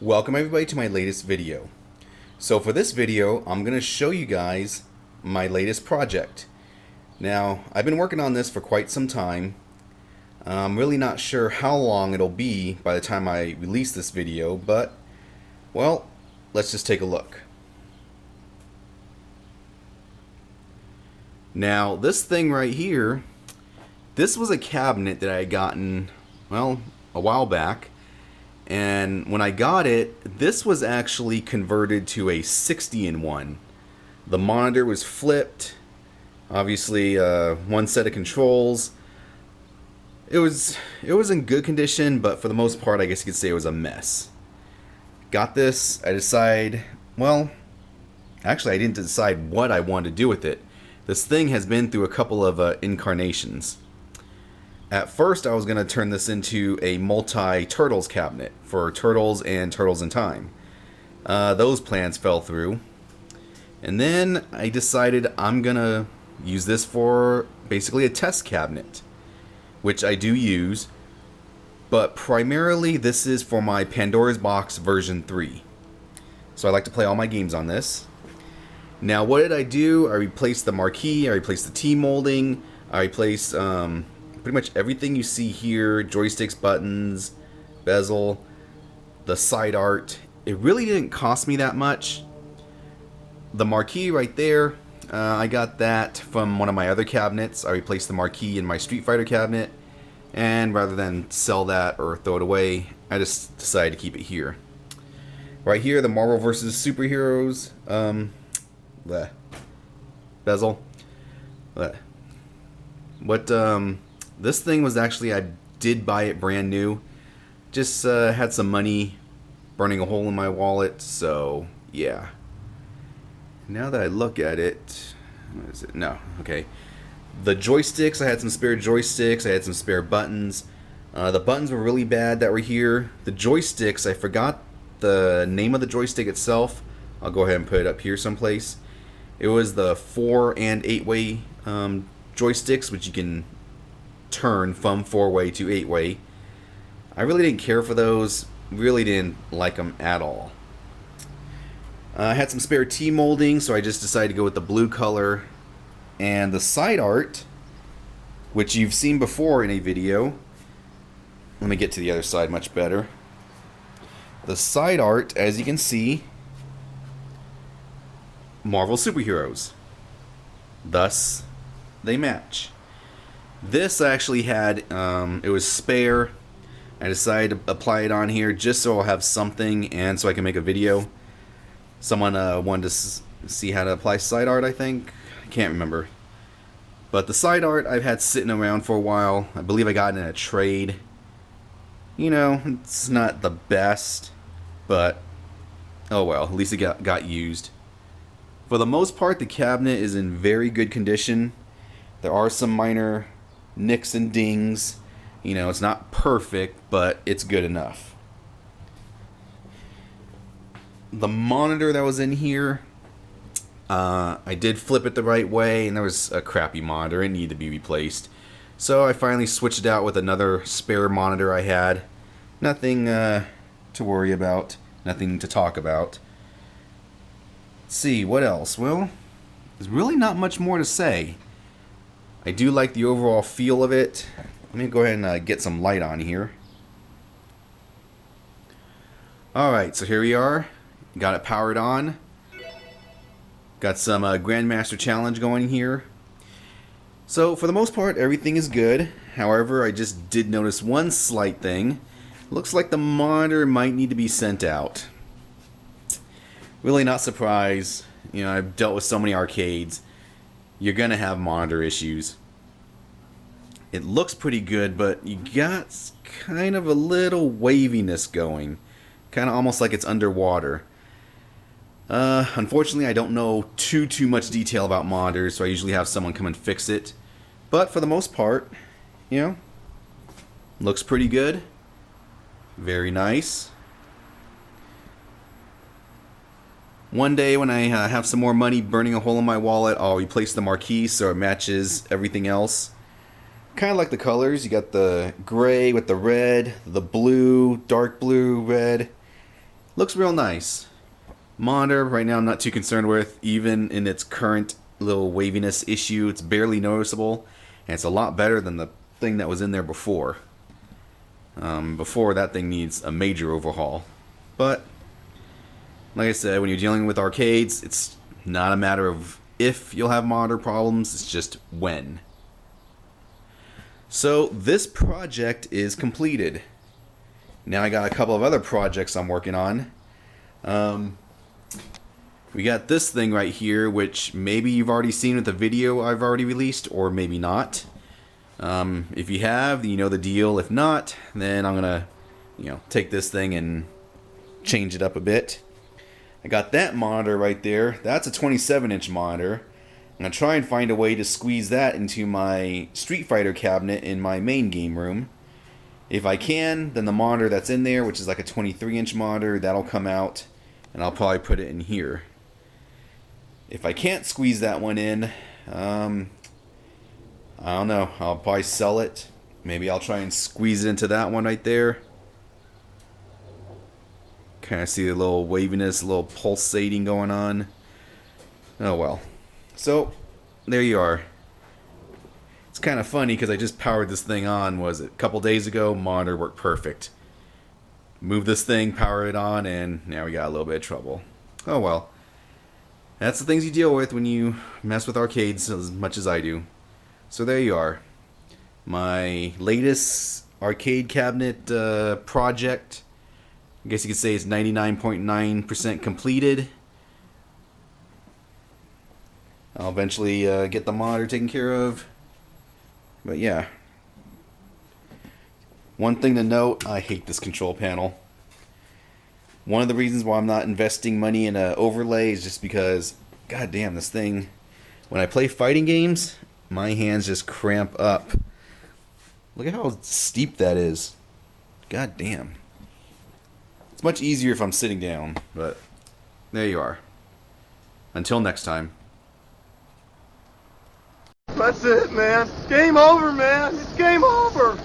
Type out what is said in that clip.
Welcome everybody to my latest video. So for this video, I'm going to show you guys my latest project. Now, I've been working on this for quite some time. I'm really not sure how long it'll be by the time I release this video, but, well, let's just take a look. Now, this thing right here, this was a cabinet that I had gotten, well, a while back. And when I got it, this was actually converted to a 60-in-1. The monitor was flipped. Obviously, one set of controls. It was in good condition, but for the most part, I guess you could say it was a mess. Got this. I decided, well, actually, I didn't decide what I wanted to do with it. This thing has been through a couple of incarnations. At first, I was going to turn this into a multi-Turtles cabinet for Turtles and Turtles in Time. Those plans fell through. And then I decided I'm going to use this for basically a test cabinet, which I do use. But primarily, this is for my Pandora's Box version 3. So I like to play all my games on this. Now, what did I do? I replaced the marquee, I replaced the T-molding, I replaced pretty much everything you see here, joysticks, buttons, bezel, the side art. It really didn't cost me that much. The marquee right there, I got that from one of my other cabinets. I replaced the marquee in my Street Fighter cabinet, and rather than sell that or throw it away, I just decided to keep it here. Right here, the Marvel vs. Superheroes bezel. This thing was actually, I did buy it brand new. Just had some money burning a hole in my wallet, so yeah. Now that I look at it, what is it? No, okay. The joysticks, I had some spare joysticks, I had some spare buttons. The buttons were really bad that were here. The joysticks, I forgot the name of the joystick itself. I'll go ahead and put it up here someplace. It was the 4- and 8-way joysticks, which you can turn from 4-way to 8-way. I really didn't care for those. Really didn't like them at all. I had some spare T-molding, so I just decided to go with the blue color. And the side art, which you've seen before in a video. Let me get to the other side much better. The side art, as you can see, Marvel superheroes. Thus, they match. This actually had, it was spare. I decided to apply it on here just so I'll have something and so I can make a video. Someone wanted to see how to apply side art, I think. I can't remember. But the side art I've had sitting around for a while. I believe I got it in a trade. You know, it's not the best, but oh well, at least it got used. For the most part, the cabinet is in very good condition. There are some minor nicks and dings. You know, it's not perfect, but it's good enough. The monitor that was in here, I did flip it the right way, and there was a crappy monitor. It needed to be replaced. So I finally switched it out with another spare monitor I had. Nothing to worry about. Nothing to talk about. Let's see, what else? Well, there's really not much more to say. I do like the overall feel of it. Let me go ahead and get some light on here. Alright, so here we are. Got it powered on. Got some Grandmaster Challenge going here. So, for the most part, everything is good. However, I just did notice one slight thing. Looks like the monitor might need to be sent out. Really not surprised. You know, I've dealt with so many arcades. You're gonna have monitor issues. It looks pretty good, but you got kind of a little waviness going. Kind of almost like it's underwater. Unfortunately, I don't know too much detail about monitors, so I usually have someone come and fix it. But for the most part, you know, looks pretty good. Very nice. One day when I have some more money burning a hole in my wallet, I'll replace the marquee so it matches everything else. Kind of like the colors. You got the gray with the red, the blue, dark blue, red. Looks real nice. Monitor, right now I'm not too concerned with. Even in its current little waviness issue, it's barely noticeable. And it's a lot better than the thing that was in there before. Before, that thing needs a major overhaul. But, like I said, when you're dealing with arcades, it's not a matter of if you'll have monitor problems, it's just when. So, this project is completed. Now I got a couple of other projects I'm working on. We got this thing right here, which maybe you've already seen with the video I've already released, or maybe not. If you have, then you know the deal. If not, then I'm gonna, take this thing and change it up a bit. I got that monitor right there. That's a 27-inch monitor. I'm gonna try and find a way to squeeze that into my Street Fighter cabinet in my main game room. If I can, then the monitor that's in there, which is like a 23-inch monitor, that'll come out, and I'll probably put it in here. If I can't squeeze that one in, I don't know. I'll probably sell it. Maybe I'll try and squeeze it into that one right there. Kind of see a little waviness, a little pulsating going on. Oh well. So, there you are. It's kind of funny because I just powered this thing on, was it a couple days ago? Monitor worked perfect. Move this thing, power it on, and now we got a little bit of trouble. Oh well. That's the things you deal with when you mess with arcades as much as I do. So there you are. My latest arcade cabinet project. I guess you could say it's 99.9% completed. I'll eventually get the monitor taken care of. But yeah. One thing to note, I hate this control panel. One of the reasons why I'm not investing money in an overlay is just because, god damn, this thing, when I play fighting games, my hands just cramp up. Look at how steep that is. God damn. It's much easier if I'm sitting down, but there you are. Until next time. That's it, man. Game over, man. It's game over.